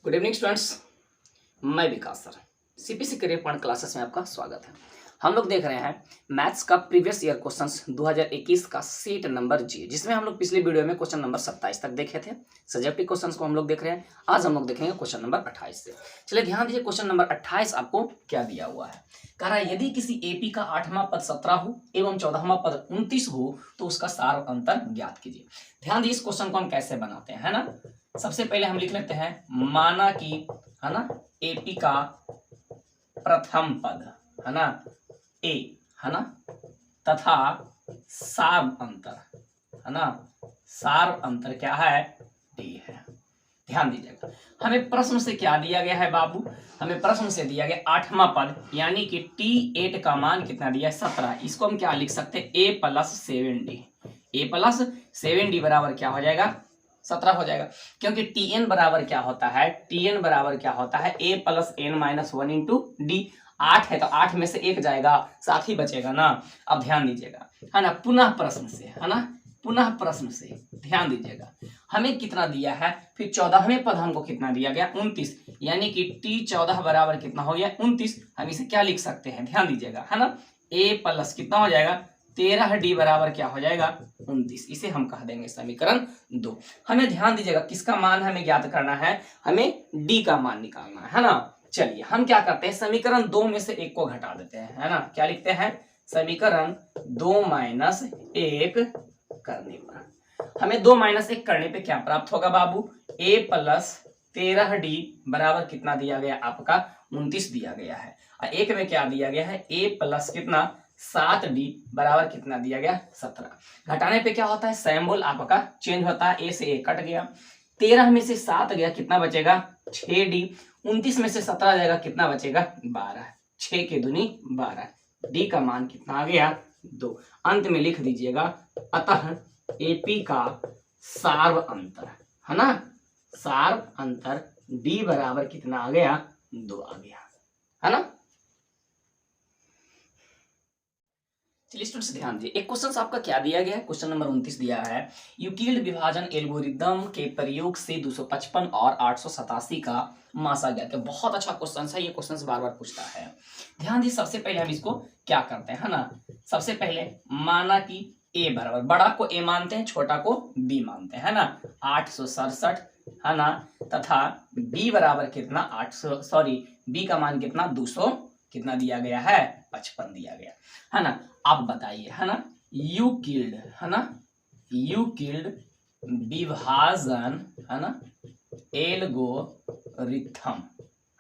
Good evening students, मैं Vikas sir CPC career point classes में आपका स्वागत है। हम लोग देख रहे हैं मैथ्स का प्रीवियस ईयर क्वेश्चंस 2021 का सीट नंबर जी, जिसमें हम लोग पिछले वीडियो में क्वेश्चन नंबर 27 तक देखे थे। सब्जेक्टिव क्वेश्चंस को हम लोग देख रहे हैं। आज हम लोग देखेंगे क्वेश्चन नंबर 28 से। चलिए ध्यान दीजिए, क्वेश्चन नंबर 28 आपको क्या दिया हुआ है। कह रहा है यदि किसी एपी का 8वां पद 17 हो एवं 14वां पद 29 हो तो उसका सार अंतर ज्ञात कीजिए। ध्यान दीजिए, इस क्वेश्चन को हम कैसे बनाते हैं, है ना। सबसे पहले हम लिख लेते हैं माना कि, है ना, एपी का प्रथम पद, है ना, ए, है ना, तथा सार अंतर, है ना, सार अंतर क्या है, डी है। ध्यान दीजिएगा, हमें प्रश्न से क्या दिया गया है बाबू, हमें प्रश्न से दिया गया 8वां पद यानी कि T8 का मान कितना दिया है 17। इसको हम क्या लिख सकते हैं, a + 7d, a + 7d बराबर क्या हो जाएगा, 17 हो जाएगा। क्योंकि Tn बराबर क्या होता है, Tn बराबर क्या होता है, a + n - 1 × d। 8 है तो 8 में से 1 जाएगा, साथ ही बचेगा ना। अब ध्यान दीजिएगा, है ना, पुनः प्रश्न से, है ना, पुनः प्रश्न से ध्यान दीजिएगा, हमें कितना दिया है, फिर 14वें पद हमको कितना दिया गया 29, यानी कि T14 बराबर कितना हो गया 29। हम इसे क्या लिख सकते हैं, ध्यान दीजिएगा, है ना, a + कितना हो जाएगा 13d बराबर क्या हो जाएगा 29। इसे हम कह देंगे समीकरण 2। हमें ध्यान दीजिएगा किसका मान हमें ज्ञात करना है, हमें d का मान निकालना है ना। चलिए हम क्या करते हैं, समीकरण 2 में से 1 को घटा देते हैं, है ना। क्या लिखते हैं, समीकरण 2 - 1 करने पर हमें 2 - 1 करने पे क्या प्राप्त होगा बाबू, a + 13d बराबर कितना दिया गया आपका 29 दिया गया है। और एक में क्या दिया गया है, a + कितना 7d बराबर कितना दिया गया 17। घटाने पे क्या होता है, सिंबल आपका चेंज होता है, a से a कट गया, 13 में से 7 गया कितना बचेगा 6d, 29 में से 17 जाएगा कितना बचेगा 12, 6 के दूनी 12, डी का मान कितना आ गया 2। अंत में लिख दीजिएगा अतः एपी का सार अंतर, है ना, सार अंतर डी बराबर कितना आ गया 2 आ गया, है ना। चलिए स्टूडेंट्स ध्यान दीजिए, एक क्वेश्चन आपका क्या दिया गया है, क्वेश्चन नंबर 29 दिया है, यूक्लिड विभाजन एल्गोरिदम के प्रयोग से 255 और 887 का मासा ज्ञात है। बहुत अच्छा क्वेश्चन है, ये क्वेश्चन बार बार पूछता है। ध्यान दीजिए, सबसे पहले हम इसको क्या करते हैं, है ना, सबसे पहले माना कि a बराबर, बड़ा को a मानते हैं, छोटा को b मानते हैं, है ना, 867, है ना, तथा b बराबर कितना 800, सॉरी b का मान कितना 200 कितना दिया गया है 55 दिया गया, है ना। अब बताइए, है ना, यूक्लिड, है ना, यूक्लिड विभाजन, है ना, एल्गोरिथम,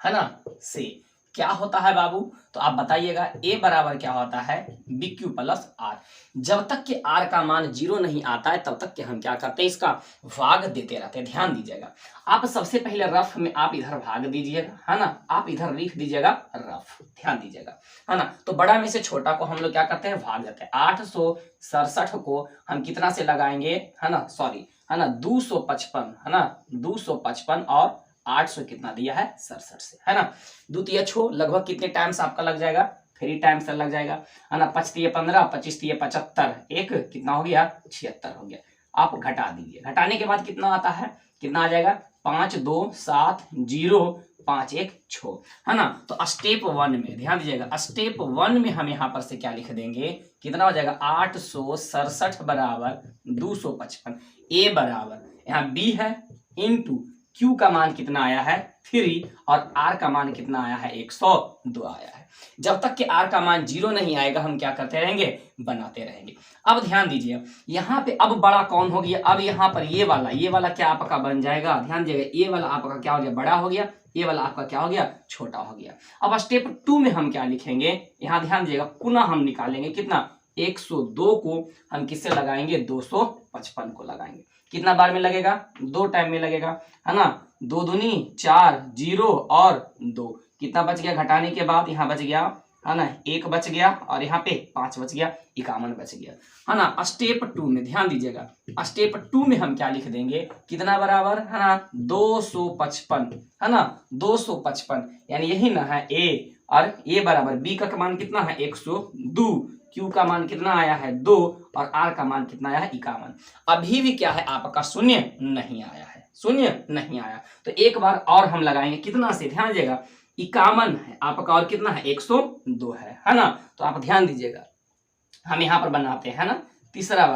है ना, से क्या होता है बाबू, तो आप बताइएगा a बराबर क्या होता है BQ + R। जब तक कि R का मान 0 नहीं आता है तब तक कि हम क्या करते हैं, इसका भाग देते रहते हैं। ध्यान दीजिएगा, आप सबसे पहले रफ में आप इधर भाग दीजिएगा, है ना, आप इधर लिख दीजिएगा रफ, ध्यान दीजिएगा, है ना। तो बड़ा में से छोटा को हम लोग क्या करते हैं, भाग देते हैं। 867 को हम कितना से लगाएंगे, है ना, सॉरी, है ना, 255, है ना, 255 और 800 कितना दिया है 67 से, है ना। द्वितीय छो लगभग कितने टाइम्स आपका लग जाएगा, 3 टाइम्स लग जाएगा, है ना। 5 × 15, 25 × 75, एक कितना हो गया 76 हो गया। आप घटा दीजिए, घटाने के बाद कितना आता है, कितना आ जाएगा 5 2 7 0 5 1 6, है ना। तो स्टेप 1 में ध्यान दीजिएगा, स्टेप 1 में हम यहाँ पर से क्या लिख देंगे, कितना हो जाएगा 867 बराबर 255, ए बराबर यहाँ बी है इंटू Q का मान कितना आया है 3 और R का मान कितना आया है 102 आया है। जब तक कि R का मान 0 नहीं आएगा हम क्या करते रहेंगे, बनाते रहेंगे। अब ध्यान दीजिए, यहाँ पे अब बड़ा कौन हो गया, अब यहाँ पर ये वाला क्या आपका बन जाएगा, ध्यान दीजिएगा, ये वाला आपका क्या हो गया बड़ा हो गया, ये वाला आपका क्या हो गया छोटा हो गया। अब स्टेप 2 में हम क्या लिखेंगे, यहाँ ध्यान दीजिएगा, पुनः हम निकालेंगे कितना 102 को हम किससे लगाएंगे 255 को लगाएंगे। कितना बार में लगेगा, 2 टाइम में लगेगा, है ना। 2 दूनी 4, 0 और 2, कितना बच गया घटाने के बाद, यहाँ बच गया, है ना, 1 बच गया और यहाँ पे 5 बच गया, 51 बच गया, है ना। स्टेप 2 में ध्यान दीजिएगा, स्टेप 2 में हम क्या लिख देंगे, कितना बराबर, है ना 255, है ना 255, यानी यही ना है a, और a बराबर b का मान कितना है 102, Q का मान कितना आया है 2 और R का मान कितना आया है 51। अभी भी क्या है आपका शून्य नहीं आया है। शून्य नहीं आया। तो एक बार और हम लगाएंगे, कितना से, ध्यान दीजिएगा 51 है आपका और कितना है 102 है ना। तो आप ध्यान दीजिएगा हम यहाँ पर बनाते हैं ना तीसरा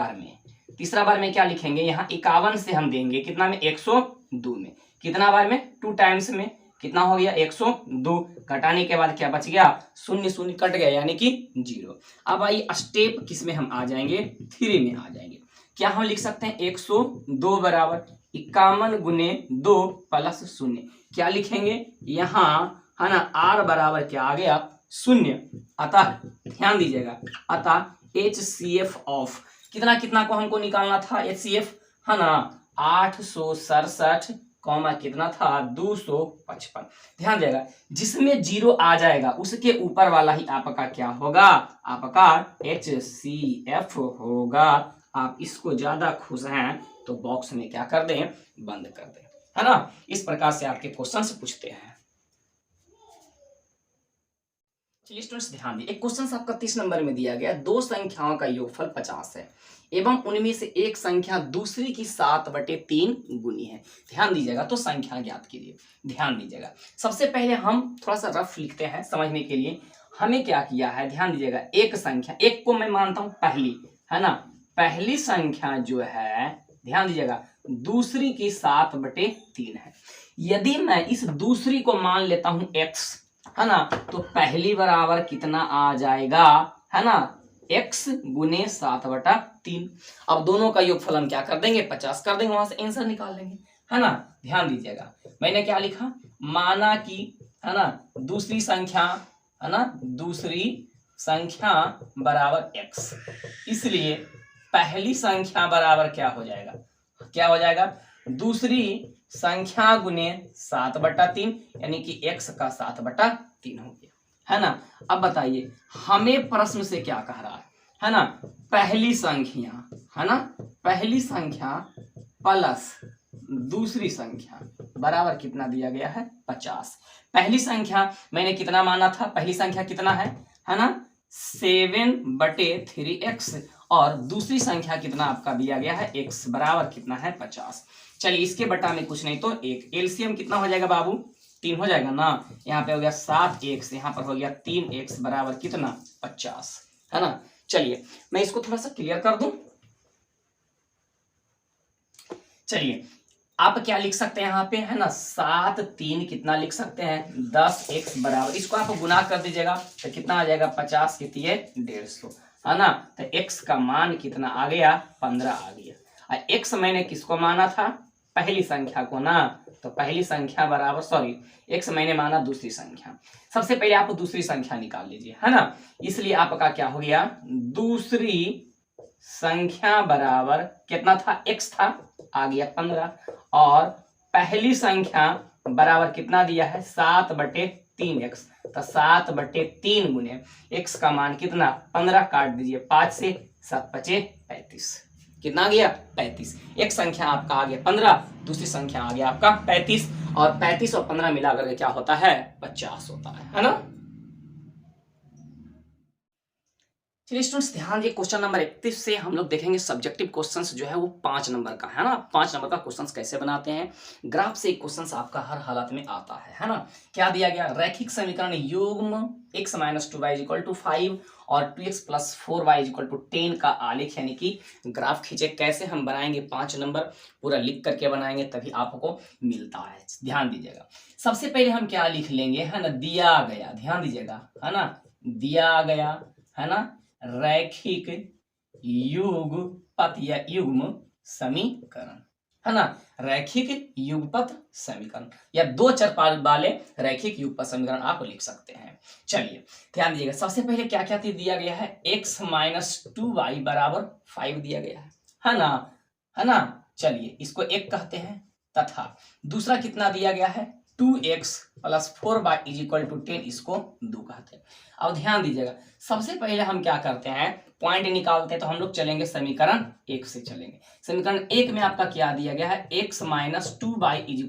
बार में क्या लिखेंगे, यहाँ 51 से हम देंगे कितना में 102 में, कितना बार में 2 टाइम्स में, कितना हो गया 102, घटाने के बाद क्या बच गया, शून्य शून्य कट गया यानी कि 0। अब आइए स्टेप किस में हम आ जाएंगे, 3 में आ जाएंगे। क्या हम लिख सकते हैं 102 बराबर 51 गुने 2 प्लस 0, क्या लिखेंगे यहाँ है ना, r बराबर क्या आ गया 0। अतः ध्यान दीजिएगा, अतः HCF ऑफ कितना कितना को हमको निकालना था, HCF है ना 867 कॉमा कितना था 255। ध्यान दीजिएगा जिसमें 0 आ जाएगा उसके ऊपर वाला ही आपका क्या होगा, आपका HCF होगा। आप इसको ज्यादा खुश हैं तो बॉक्स में क्या कर दें, बंद कर दें, है ना। इस प्रकार से आपके क्वेश्चंस पूछते हैं। चलिए स्टूडेंट्स ध्यान दिए, एक क्वेश्चन आपका 30 नंबर में दिया गया, दो संख्याओं का योगफल 50 है एवं उनमें से एक संख्या दूसरी की 7/3 गुनी है। ध्यान दीजिएगा, तो संख्या ज्ञात कीजिए। ध्यान दीजिएगा सबसे पहले हम थोड़ा सा रफ लिखते हैं समझने के लिए। हमें क्या किया है, ध्यान दीजिएगा एक संख्या, एक को मैं मानता हूं पहली, है ना, पहली संख्या जो है ध्यान दीजिएगा दूसरी की 7/3 है। यदि मैं इस दूसरी को मान लेता हूं x, है ना, तो पहली बराबर कितना आ जाएगा, है ना, x गुने 7/3। अब दोनों का योगफल हम क्या कर देंगे 50 कर देंगे, वहां से आंसर निकाल लेंगे, है ना। ध्यान दीजिएगा मैंने क्या लिखा, माना कि है ना दूसरी संख्या, है ना, दूसरी संख्या बराबर x, इसलिए पहली संख्या बराबर क्या हो जाएगा, क्या हो जाएगा दूसरी संख्या गुने 7/3 यानी कि x का 7/3 हो गया, है ना। अब बताइए हमें प्रश्न से क्या कह रहा है ना, पहली संख्या, है ना, पहली संख्या प्लस दूसरी संख्या बराबर कितना दिया गया है 50। पहली संख्या मैंने कितना माना था, पहली संख्या कितना है ना 7/3x और दूसरी संख्या कितना आपका दिया गया है x बराबर कितना है 50। चलिए इसके बटा में कुछ नहीं तो एक, एलसीएम कितना हो जाएगा बाबू 3 हो जाएगा ना, यहाँ पे हो गया 7x, यहाँ पर हो गया 3x बराबर कितना 50, है ना। चलिए मैं इसको थोड़ा सा क्लियर कर दूं। चलिए आप क्या लिख सकते हैं यहाँ पे, है ना 7 3 कितना लिख सकते हैं 10x बराबर, इसको आप गुना कर दीजिएगा तो कितना आ जाएगा 50 कितनी है 150, है ना। तो x का मान कितना आ गया 15 आ गया। और x मैंने किसको माना था, पहली संख्या को ना, तो पहली संख्या बराबर सॉरी x मैंने माना दूसरी संख्या। सबसे पहले आप दूसरी संख्या निकाल लीजिए, है ना, इसलिए आपका क्या हो गया दूसरी संख्या बराबर कितना था x था आ गया 15 और पहली संख्या बराबर कितना दिया है 7/3x, तो 7/3 गुने x का मान कितना 15 काट दीजिए 5 से 7 5 35, कितना आ गया 35। एक संख्या आपका आ गया 15, दूसरी संख्या आ गया आपका 35 और 35 और 15 मिला करके क्या होता है 50 होता है ना। चलिए स्टूडेंट्स ध्यान दिए, क्वेश्चन नंबर 31 से हम लोग देखेंगे सब्जेक्टिव क्वेश्चंस जो है वो 5 नंबर का, है ना। 5 नंबर का क्वेश्चंस कैसे बनाते हैं, ग्राफ से एक क्वेश्चंस आपका हर हालत में आता है ना। क्या दिया गया, रैखिक समीकरण युग्म x - 2y = 5 और 2x + 4y = 10 का आलेख यानी कि ग्राफ खींचे। कैसे हम बनाएंगे 5 नंबर पूरा लिख करके बनाएंगे तभी आपको मिलता है। ध्यान दीजिएगा सबसे पहले हम क्या लिख लेंगे, है ना, दिया गया, ध्यान दीजिएगा, है ना, दिया गया, है ना, रैखिक युगपत या युग्म समीकरण, है ना, रैखिक युगपत समीकरण या दो चर वाले रैखिक युगपत समीकरण आप लिख सकते हैं। चलिए ध्यान दीजिएगा सबसे पहले क्या क्या दिया गया है, x - 2y = 5 दिया गया है ना, है ना। चलिए इसको एक कहते हैं तथा दूसरा कितना दिया गया है 2x + 4y = 10, इसको 2 कहते हैं। अब ध्यान दीजिएगा सबसे पहले हम क्या करते हैं पॉइंट निकालते हैं, तो हम लोग चलेंगे समीकरण 1 से चलेंगे। समीकरण 1 में आपका क्या दिया गया है x - 2y =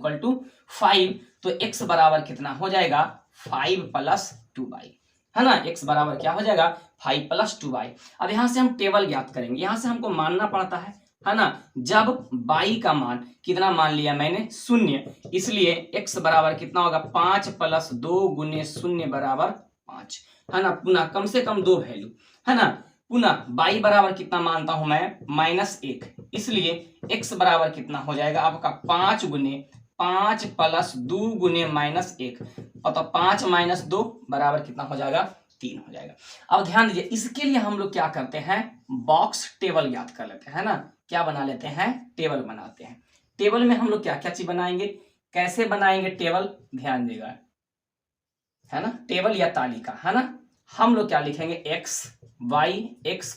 5, तो x बराबर कितना हो जाएगा 5 + 2y, है ना, x बराबर क्या हो जाएगा 5 + 2y। अब यहाँ से हम टेबल ज्ञात करेंगे, यहाँ से हमको मानना पड़ता है है ना। जब y का मान कितना मान लिया मैंने 0, इसलिए x बराबर कितना होगा 5 + 2 गुने 0 बराबर 5, है ना। पुनः कम से कम 2 वैल्यू, है ना। पुनः y बराबर कितना मानता हूं मैं -1, इसलिए x बराबर कितना हो जाएगा आपका 5 गुने 5 + 2 गुने -1, मतलब 5 - 2 बराबर कितना हो जाएगा 3 हो जाएगा। अब ध्यान दीजिए, इसके लिए हम लोग क्या करते हैं, बॉक्स टेबल याद कर लेते हैं, है ना। क्या बना लेते हैं, टेबल बनाते हैं। टेबल में हम लोग क्या क्या चीज बनाएंगे, कैसे बनाएंगे टेबल, ध्यान देगा, है ना। टेबल या तालिका, है ना। हम लोग क्या लिखेंगे, x y x,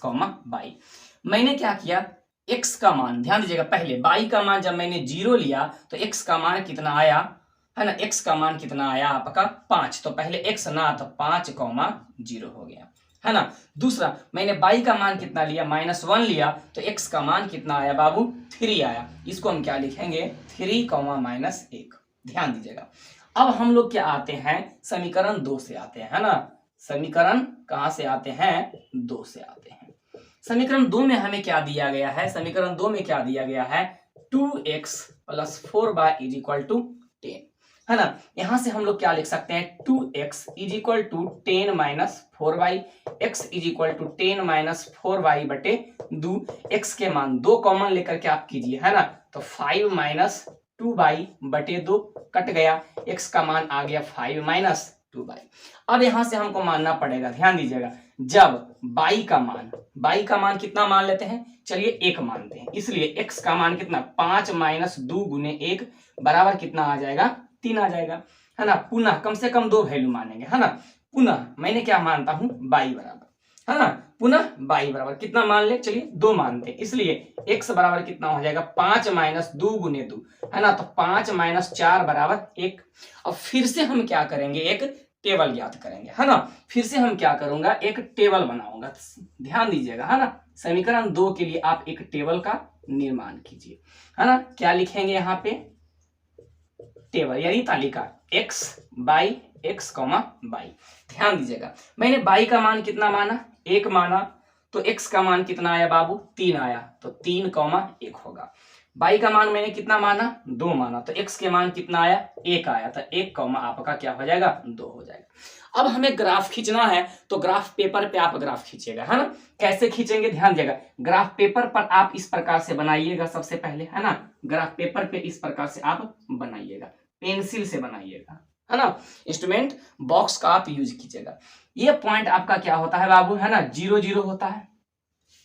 y। मैंने क्या किया, x का मान ध्यान दीजिएगा, पहले y का मान जब मैंने 0 लिया तो x का मान कितना आया, है ना। x का मान कितना आया आपका 5, तो पहले x ना तो 5, 0 हो गया, है ना। दूसरा मैंने y का मान कितना लिया, -1 लिया, तो x का मान कितना आया बाबू 3 आया। इसको हम क्या लिखेंगे 3, -1। ध्यान दीजिएगा। अब हम लोग क्या आते हैं, समीकरण 2 से आते हैं, है ना। समीकरण कहां से आते हैं, 2 से आते हैं। समीकरण 2 में हमें क्या दिया गया है, समीकरण 2 में क्या दिया गया है, 2x + 4y = 10, है ना। यहां से हम लोग क्या लिख सकते हैं, 2x = 10 - 4y, x = 10 - 4y बटे 2। x के मान 2 कॉमन लेकर के आप कीजिए, है ना। तो 5 - 2y बटे 2 कट गया, x का मान आ गया 5 - 2y। अब यहां से हमको मानना पड़ेगा, ध्यान दीजिएगा, जब y का मान कितना मान लेते हैं, चलिए 1 मानते हैं, इसलिए x का मान कितना 5 - 2 गुने 1 बराबर कितना आ जाएगा 3 आ जाएगा, है ना। पुनः कम से कम 2 वैल्यू मानेंगे, है ना। पुनः मैंने क्या मानता हूं, y बराबर, है ना। पुनः y बराबर कितना मान ले, चलिए 2 मानते हैं, इसलिए x बराबर कितना हो जाएगा 5 - 2 गुने 2, है ना। तो 5 - 4 बराबर 1। अब फिर से हम क्या करेंगे, एक टेबल याद करेंगे, है ना। फिर से हम क्या करूंगा, एक टेबल बनाऊंगा, ध्यान दीजिएगा, है ना। समीकरण 2 के लिए आप एक टेबल का निर्माण कीजिए, है ना। क्या लिखेंगे यहाँ पे, टेबल यानी तालिका x by x, y। ध्यान दीजिएगा, मैंने y का मान कितना माना, 1 माना, तो x का मान कितना आया बाबू 3 आया, तो 3, 1 होगा। y का मान मैंने कितना माना 2 माना, तो x के मान कितना आया 1 आया, तो 1, आपका क्या हो जाएगा 2 हो जाएगा। अब हमें ग्राफ खींचना है, तो ग्राफ पेपर पे आप ग्राफ खींचिएगा, है ना। कैसे खींचेंगे, ध्यान दीजिएगा, ग्राफ पेपर पर आप इस प्रकार से बनाइएगा सबसे पहले, है ना। ग्राफ पेपर पे इस प्रकार से आप बनाइएगा, पेंसिल से बनाइएगा, है ना। इंस्ट्रूमेंट बॉक्स का आप यूज कीजिएगा। ये पॉइंट आपका क्या होता है बाबू, है ना, 0 0 होता है।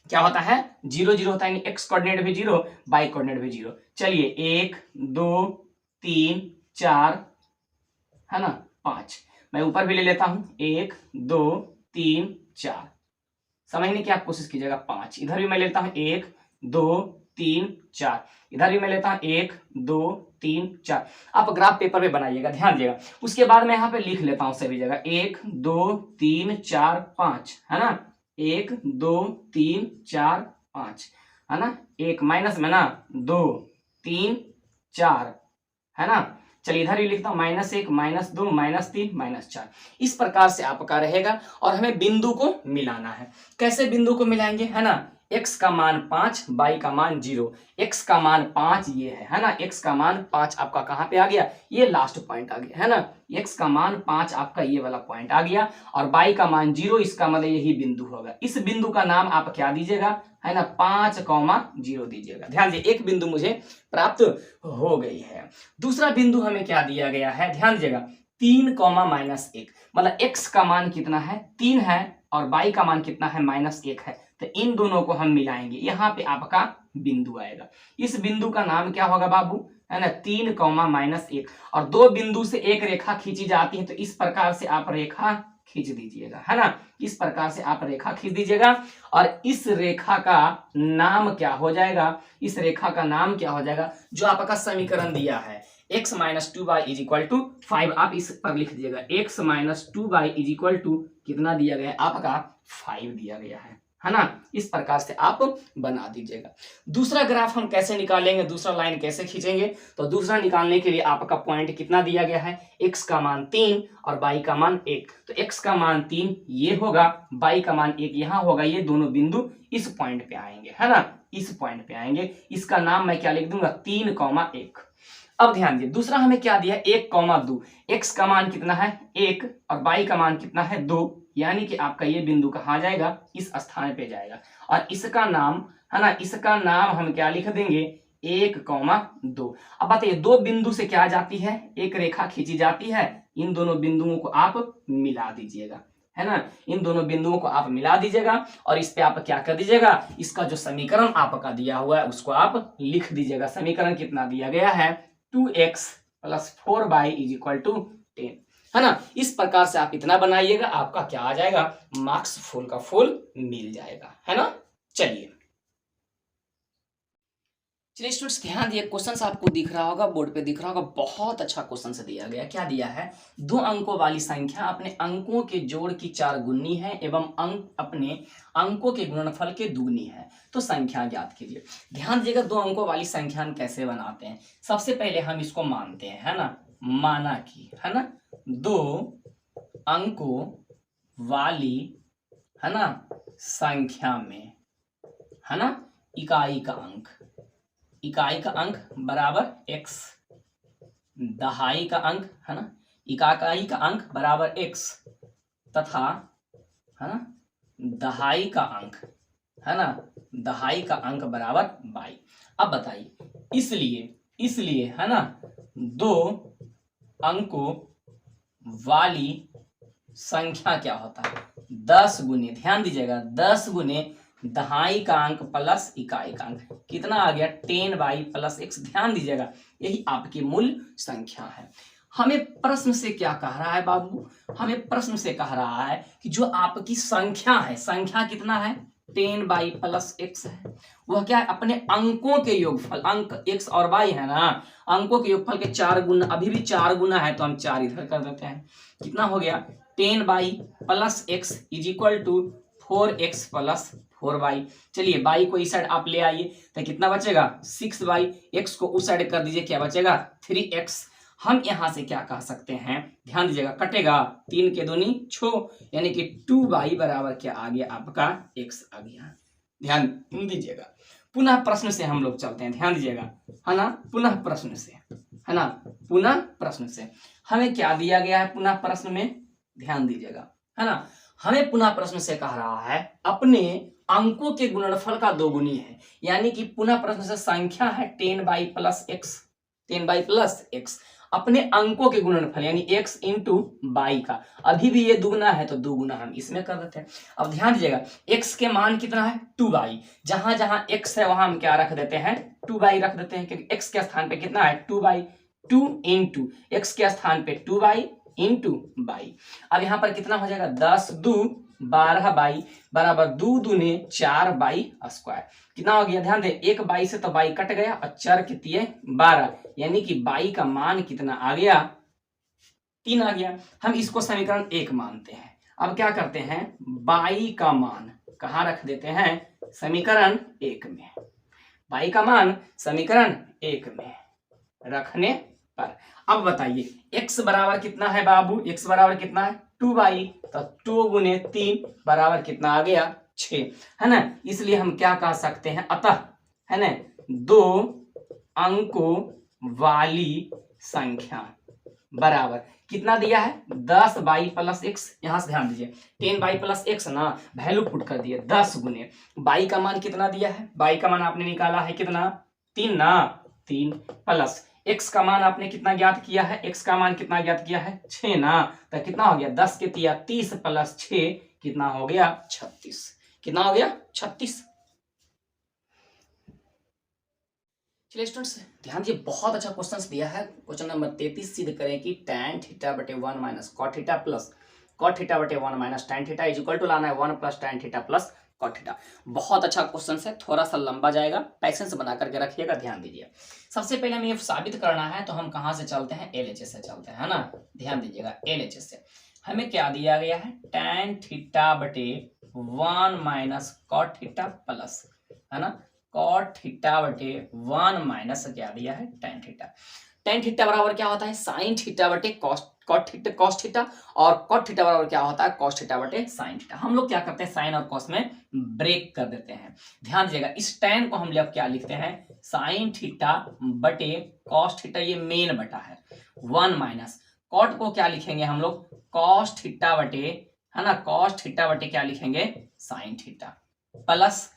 क्या होता है 0 0 होता है, एक्स कोऑर्डिनेट भी 0, वाई कोऑर्डिनेट भी 0। चलिए 1 2 3 4, है ना, 5। मैं ऊपर भी ले लेता हूं, 1 2 3 4, समझने की आप कोशिश कीजिएगा। 5 इधर भी मैं लेता हूं, 1 2 3 4, इधर भी मैं लेता हूं 1 2 3 4। आप ग्राफ पेपर पे बनाइएगा, ध्यान दीजिएगा। उसके बाद मैं यहाँ पे लिख लेता हूं सभी जगह 1 2 3 4 5, है ना। 1 2 3 4 5, है ना। 1 माइनस में ना 2 3 4, है ना। चलिए इधर भी लिखता हूं -1 -2 -3 -4। इस प्रकार से आपका रहेगा, और हमें बिंदु को मिलाना है। कैसे बिंदु को मिलाएंगे, है ना। x का मान 5, y का मान 0, x का मान 5 ये है ना। x का मान 5 आपका कहां पे आ गया, ये लास्ट पॉइंट आ गया, है ना। x का मान 5 आपका ये वाला पॉइंट आ गया, और y का मान 0, इसका मतलब यही बिंदु होगा। इस बिंदु का नाम आप क्या दीजिएगा, है ना, 5, 0 दीजिएगा। ध्यान दीजिए, एक बिंदु मुझे प्राप्त हो गई है। दूसरा बिंदु हमें क्या दिया गया है, ध्यान दीजिएगा, 3, -1, मतलब x का मान कितना है 3 है, और y का मान कितना है -1 है। तो इन दोनों को हम मिलाएंगे, यहाँ पे आपका बिंदु आएगा। इस बिंदु का नाम क्या होगा बाबू, है ना, 3, -1। और दो बिंदु से एक रेखा खींची जाती है, तो इस प्रकार से आप रेखा खींच दीजिएगा, है ना। इस प्रकार से आप रेखा खींच दीजिएगा, और इस रेखा का नाम क्या हो जाएगा, इस रेखा का नाम क्या हो जाएगा, जो आपका समीकरण दिया है x - 2y = 5, आप इस पर लिख दीजिएगा x - 2y = कितना दिया गया है आपका 5 दिया गया है ना। इस प्रकार से आप बना दीजिएगा। दूसरा ग्राफ हम कैसे निकालेंगे, दूसरा लाइन कैसे खींचेंगे, तो दूसरा निकालने के लिए आपका पॉइंट कितना दिया गया है, x का मान 3 और y का मान 1। तो x का मान 3 ये होगा, y का मान 1 यहाँ होगा, ये दोनों बिंदु इस पॉइंट पे आएंगे, है ना। इस पॉइंट पे आएंगे। इसका नाम मैं क्या लिख दूंगा 3,1। अब ध्यान दिए दूसरा हमें क्या दिया 1,2। x का मान कितना है 1 और y का मान कितना है 2, यानी कि आपका ये बिंदु कहाँ जाएगा इस स्थान पे जाएगा और इसका नाम है ना, इसका नाम हम क्या लिख देंगे 1,2। अब बताइए दो बिंदु से क्या जाती है एक रेखा खींची जाती है, इन दोनों बिंदुओं को आप मिला दीजिएगा, है ना, इन दोनों बिंदुओं को आप मिला दीजिएगा और इस पे आप क्या कर दीजिएगा, इसका जो समीकरण आपका दिया हुआ है उसको आप लिख दीजिएगा। समीकरण कितना दिया गया है 2x + 4y = 10, है ना। इस प्रकार से आप इतना बनाइएगा, आपका क्या आ जाएगा मार्क्स फुल का फुल मिल जाएगा, है ना। चलिए स्टूडेंट्स ध्यान दिए, क्वेश्चन आपको दिख रहा होगा, बोर्ड पे दिख रहा होगा, बहुत अच्छा क्वेश्चन दिया गया। क्या दिया है 2 अंकों वाली संख्या अपने अंकों के जोड़ की 4 गुनी है एवं अंक अपने अंकों के गुणनफल के दुगनी है, तो संख्या ज्ञात कीजिए। ध्यान दीजिएगा 2 अंकों वाली संख्या हम कैसे बनाते हैं, सबसे पहले हम इसको मानते हैं, है ना, माना कि, है ना, 2 अंकों वाली, है ना, संख्या में, है ना, इकाई का अंक बराबर x, दहाई का अंक, है ना, इकाई का अंक बराबर x तथा, है ना, दहाई का अंक, है ना, दहाई का अंक बराबर y। अब बताइए इसलिए है ना 2 अंकों वाली संख्या क्या होता है 10 गुने, ध्यान दीजिएगा 10 गुने दहाई का अंक प्लस इकाई का अंक, कितना आ गया 10y + x। ध्यान दीजिएगा यही आपकी मूल संख्या है। हमें प्रश्न से क्या कह रहा है बाबू, हमें प्रश्न से कह रहा है कि जो आपकी संख्या है, संख्या कितना है 10y + x है, वह क्या है अपने अंकों के योगफल, अंक x और y है ना, अंकों के योगफल के 4 गुना, अभी भी 4 गुना है तो हम 4 इधर कर देते हैं, कितना हो गया 10y + x = 4x + 4y। चलिए y को इस साइड आप ले आइए तो कितना बचेगा 6y, x को उस साइड कर दीजिए, क्या बचेगा 3x। हम यहां से क्या कह सकते हैं, ध्यान दीजिएगा कटेगा 3 के दूनी 6, यानी कि 2y बराबर क्या आ गया आपका x आ गया। ध्यान दीजिएगा पुनः प्रश्न से हम लोग चलते हैं, ध्यान दीजिएगा, है ना, पुनः प्रश्न से, है ना, पुनः प्रश्न से हमें क्या दिया गया है पुनः प्रश्न में, ध्यान दीजिएगा, है ना, हमें पुनः प्रश्न से कह रहा है अपने अंकों के गुणनफल का 2 गुनी है, यानी कि पुनः प्रश्न से संख्या है 10y + x अपने अंकों के गुणनफल यानी x × y का, अभी भी ये दुगुना है तो दुगुना हम इसमें कर देते हैं। अब ध्यान दीजिएगा x के मान कितना है 2y, जहां जहां x है वहां हम क्या रख देते हैं 2y रख देते हैं, क्योंकि x के स्थान पे कितना है 2y, 2 × x के स्थान पे 2y × y। अब यहाँ पर कितना हो जाएगा 10 2 12y बराबर 2 दूने 4y², कितना हो गया ध्यान दे, एक y से तो y कट गया और 4 कितनी है 12, यानी कि y का मान कितना आ गया 3 आ गया। हम इसको समीकरण 1 मानते हैं। अब क्या करते हैं y का मान कहाँ रख देते हैं समीकरण 1 में, y का मान समीकरण 1 में रखने पर अब बताइए x बराबर कितना है बाबू, x बराबर कितना है 2y, तो 2 गुने 3 बराबर कितना आ गया 6, है ना। इसलिए हम क्या कह सकते हैं अतः, है ना, 2 अंकों वाली संख्या बराबर कितना दिया है 10y + x, यहां से ध्यान दीजिए 10y + x ना वैल्यू पुट कर दिए 10 गुने y का मान कितना दिया है, y का मान आपने निकाला है कितना 3 ना, 3 प्लस x का मान आपने कितना ज्ञात किया है, x का मान कितना ज्ञात किया है 6 ना, तो कितना हो गया 10 के 30 + 6 कितना हो गया 36, कितना हो गया 36। चलिए स्टूडेंट्स ध्यान दिए बहुत अच्छा क्वेश्चन दिया है, क्वेश्चन नंबर 33 सिद्ध करें कि tan θ/1 - cot θ plus cot θ/1 - tan θ = लाना है 1 + tan θ प्लस cot θ। बहुत अच्छा क्वेश्चन है, थोड़ा सा लंबा जाएगा, पैसेंस बना करके रखिएगा, ध्यान दीजिए। सबसे पहले हमें ये साबित करना है तो हम कहाँ से चलते हैं LHS से चलते हैं, है ना, ध्यान दीजिएगा LHS से हमें क्या दिया गया है tan θ/1 - cot θ प्लस, है ना, cot θ/1 माइनस क्या दिया है tan θ। tan θ बराबर क्या होता है sin θ/cos cot theta cos theta, और कॉट थीटा बराबर क्या होता है कॉस थीटा बटे साइन थीटा। हम लोग क्या करते हैं साइन और कॉस में ब्रेक कर देते हैं। ध्यान दीजिएगा इस tan को हम लोग क्या लिखते हैं साइन थीटा बटे कॉस थीटा, ये मेन बटा है 1 माइनस कॉट को क्या लिखेंगे हम लोग कॉस थीटा बटे, है ना, कॉस थीटा बटे क्या लिखेंगे साइन थीटा, प्लस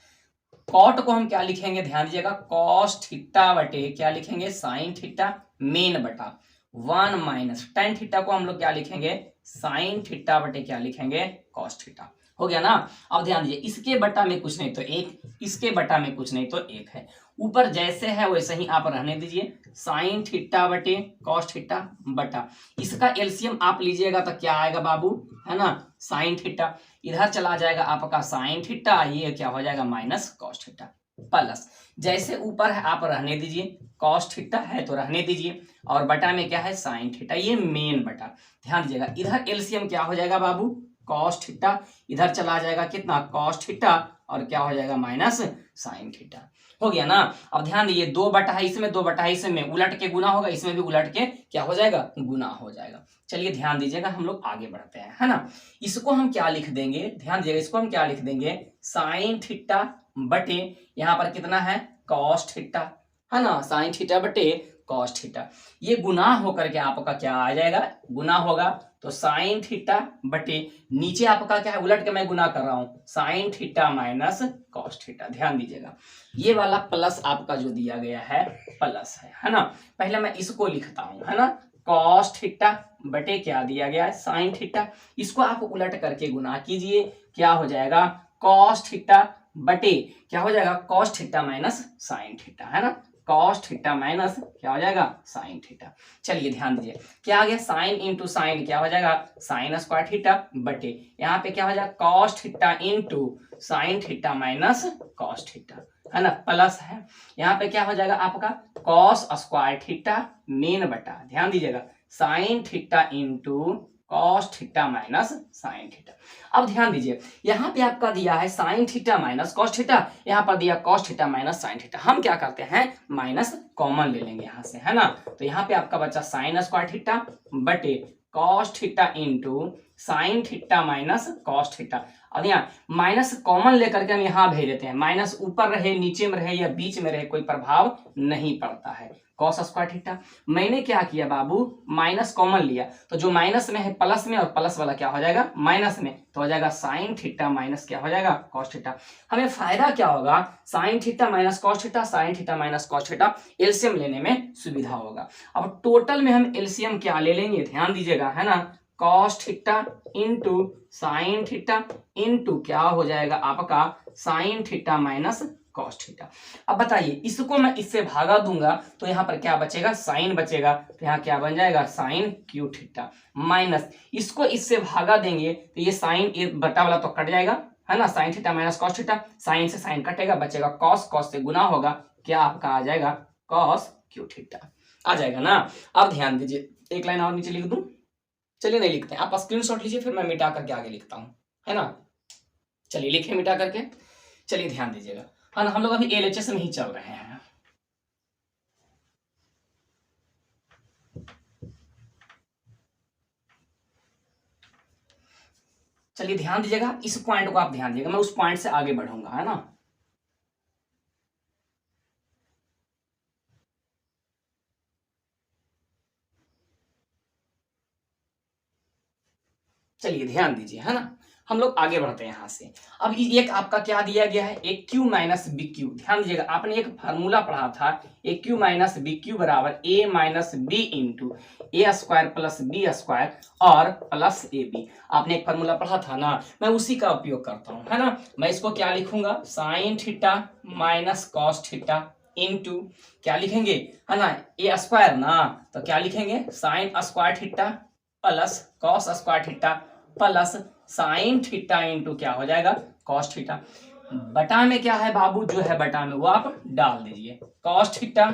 कॉट को हम क्या लिखेंगे ध्यान दीजिएगा कॉस थीटा बटे क्या लिखेंगे साइन थीटा मेन बटा 1 माइनस टेन थीटा को हम लोग क्या लिखेंगे साइन थीटा बटे क्या लिखेंगे कॉस थीटा। हो गया ना। अब ध्यान दीजिए इसके बटा में कुछ नहीं तो एक, इसके बटा में कुछ नहीं तो एक है, ऊपर जैसे है वैसे ही आप रहने दीजिए साइन थीटा बटे कॉस थीटा बटा, इसका एलसीएम आप लीजिएगा तो क्या आएगा बाबू, है ना, साइन थीटा, इधर चला जाएगा आपका साइन थीटा, ये क्या हो जाएगा माइनस कॉस थीटा, प्लस जैसे ऊपर है आप रहने दीजिए कॉस थीटा है तो रहने दीजिए, और बटा में क्या है साइन थीटा, ये मेन बटा। ध्यान दीजिएगा इधर एलसीएम क्या हो जाएगा बाबू कॉस थीटा, इधर चला जाएगा कितना कॉस थीटा, और क्या हो जाएगा माइनस साइन थीटा। हो गया ना। अब ध्यान दीजिए दो बटा है इसमें, दो बटा है इसमें, उलट के गुना होगा, इसमें भी उलट के क्या हो जाएगा गुना हो जाएगा। चलिए ध्यान दीजिएगा हम लोग आगे बढ़ते हैं, है ना। इसको हम क्या लिख देंगे ध्यान दीजिएगा, इसको हम क्या लिख देंगे साइन थीटा बटे यहाँ पर कितना है कॉस थीटा, है ना, साइन थीटा बटे कॉस थीटा, ये गुना होकर के आपका क्या आ जाएगा गुना होगा तो साइन थीटा बटे नीचे आपका क्या है उलट के मैं गुना कर रहा हूं sign theta minus cos theta. ध्यान दीजिएगा ये वाला प्लस आपका जो दिया गया है प्लस है ना। पहले मैं इसको लिखता हूं, है ना, कॉस थीटा बटे क्या दिया गया है साइन थीटा, इसको आप उलट करके गुना कीजिए, क्या हो जाएगा कॉस थीटा बटे क्या हो जाएगा cos theta minus sine theta, है ना, कॉस थीटा माइनस क्या हो जाएगा साइन थीटा। चलिए ध्यान दीजिए क्या आ गया साइन इंटू साइन क्या हो जाएगा साइन स्क्वायर थीटा बटे यहाँ पे क्या हो जाएगा cos theta into sine theta minus cos theta, है ना, प्लस है यहाँ पे क्या हो जाएगा आपका कॉस स्क्वायर थीटा मेन बटा, ध्यान दीजिएगा sign theta into cos theta minus sine theta. अब ध्यान दीजिए यहाँ पे आपका दिया है sign theta minus cos theta, यहाँ पर दिया cos theta minus sign theta, हम क्या करते हैं माइनस कॉमन ले लेंगे यहाँ से, है ना, तो यहाँ पे आपका बचा साइन स्क्वायर थीटा बटे cos theta into sine theta minus cos theta. अब यहाँ माइनस कॉमन लेकर के हम यहाँ भेज देते हैं, माइनस ऊपर रहे नीचे में रहे या बीच में रहे कोई प्रभाव नहीं पड़ता है, कॉस स्क्वायर थीटा। मैंने क्या किया बाबू माइनस कॉमन लिया तो जो माइनस में है प्लस में और प्लस वाला क्या हो जाएगा माइनस में, तो हो जाएगा साइन थीटा माइनस क्या हो जाएगा कॉस थीटा। हमें फायदा क्या होगा sign theta minus cos theta, sign theta minus cos theta, LCM लेने में सुविधा होगा। अब टोटल में हम एलसीएम क्या ले लेंगे ध्यान दीजिएगा, है ना, cos theta into sine theta into क्या हो जाएगा आपका sine theta minus cos theta. अब बताइए इसको मैं इससे भागा दूंगा तो यहाँ पर क्या बचेगा साइन बचेगा, तो यहाँ क्या बन जाएगा साइन क्यू थीटा माइनस इसको इससे भागा देंगे तो ये साइन बटा वाला तो कट जाएगा, है ना, sine theta minus cos theta, sine से साइन कटेगा बचेगा कॉस, कॉस से गुना होगा क्या आपका आ जाएगा कॉस क्यू थीटा आ जाएगा ना। अब ध्यान दीजिए एक लाइन और नीचे लिख दूं, चलिए नहीं लिखते हैं, आप स्क्रीनशॉट लीजिए फिर मैं मिटा करके आगे लिखता हूं, है ना। चलिए लिखे मिटा करके। चलिए ध्यान दीजिएगा, है ना, हम लोग अभी एलएचएस में ही चल रहे हैं। चलिए ध्यान दीजिएगा इस पॉइंट को आप ध्यान दीजिएगा, मैं उस पॉइंट से आगे बढ़ूंगा, है ना। चलिए ध्यान दीजिए, है ना, हम लोग आगे बढ़ते हैं यहां से। अब एक आपका क्या दिया गया है एक क्यू माइनस बी क्यू, ध्यान दीजिएगा आपने एक फार्मूला पढ़ा था ए क्यू माइनस बी क्यू बराबर ए माइनस बी इंटू ए स्क्वायर प्लस बी स्क्वायर और प्लस ए बी, आपने एक फार्मूला पढ़ा था ना, मैं उसी का उपयोग करता हूं, है ना। मैं इसको क्या लिखूंगा sign theta minus cos theta into क्या लिखेंगे, है ना, ए स्क्वायर ना, तो क्या लिखेंगे sign square theta plus cos square theta plus sine theta into क्या हो जाएगा कॉस थीटा। बटा में क्या है बाबू जो है बटा में वो आप डाल दीजिए cos theta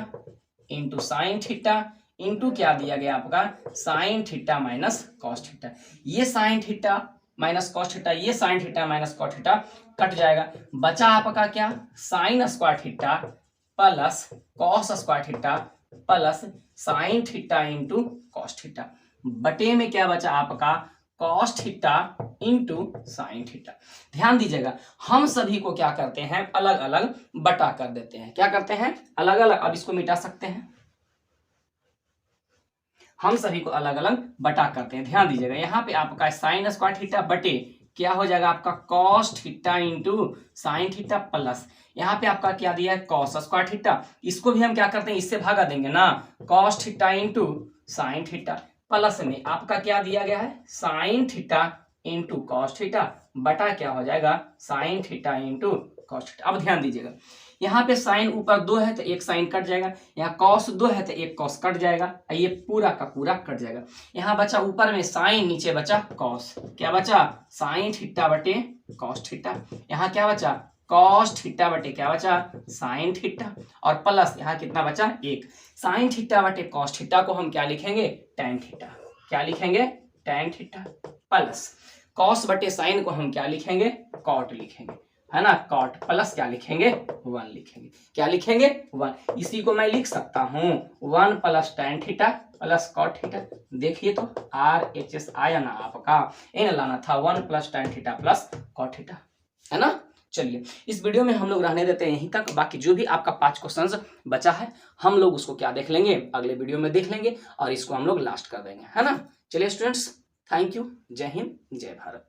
into sine theta into क्या दिया गया आपका sine theta minus cos theta, ये sine theta minus cos theta, ये sine theta minus cos theta cut जाएगा, बचा आपका क्या sine square theta plus cos square theta plus sine theta into cos theta. बटे में क्या बचा आपका cos theta into sine theta. ध्यान दीजिएगा, हम सभी को क्या करते हैं, अलग अलग बटा कर देते हैं। क्या करते हैं, अलग अलग। अब इसको मिटा सकते हैं, हम सभी को अलग अलग बटा करते हैं। ध्यान दीजिएगा, यहाँ पे आपका साइन स्क्वायर थीटा बटे क्या हो जाएगा आपका cos theta into sine theta plus यहाँ पे आपका क्या दिया है कॉस स्क्वायर थीटा। इसको भी हम क्या करते हैं, इससे भागा देंगे ना, cos theta into sine theta plus में आपका क्या दिया गया है sign theta into cos theta बटा क्या हो जाएगा sign theta into cos theta. अब ध्यान दीजिएगा, यहाँ पे साइन ऊपर 2 है तो एक साइन कट जाएगा, यहाँ कॉस 2 है तो एक कॉस कट जाएगा, ये पूरा का पूरा कट जाएगा। यहाँ बचा ऊपर में साइन, नीचे बचा कॉस, क्या बचा साइन थीटा बटे कॉस थीटा। यहाँ क्या बचा कॉस थीटा बटे क्या बचा साइन थीटा और प्लस यहाँ कितना बचा एक। साइन थीटा बटे कॉस थीटा को हम क्या लिखेंगे टेन थीटा, क्या लिखेंगे टेन थीटा प्लस कॉस बटे साइन को हम क्या लिखेंगे कॉट लिखेंगे, है ना, कॉट प्लस क्या लिखेंगे 1 लिखेंगे, क्या लिखेंगे 1। इसी को मैं लिख सकता हूँ 1 plus tan theta plus cot theta. देखिए तो RHS आया ना आपका, इन लाना था 1 plus tan theta plus cot theta, है ना। चलिए इस वीडियो में हम लोग रहने देते हैं यहीं तक, बाकी जो भी आपका 5 क्वेश्चंस बचा है हम लोग उसको क्या देख लेंगे अगले वीडियो में देख लेंगे और इसको हम लोग लास्ट कर देंगे, है ना। चलिए स्टूडेंट्स, थैंक यू, जय हिंद जय भारत।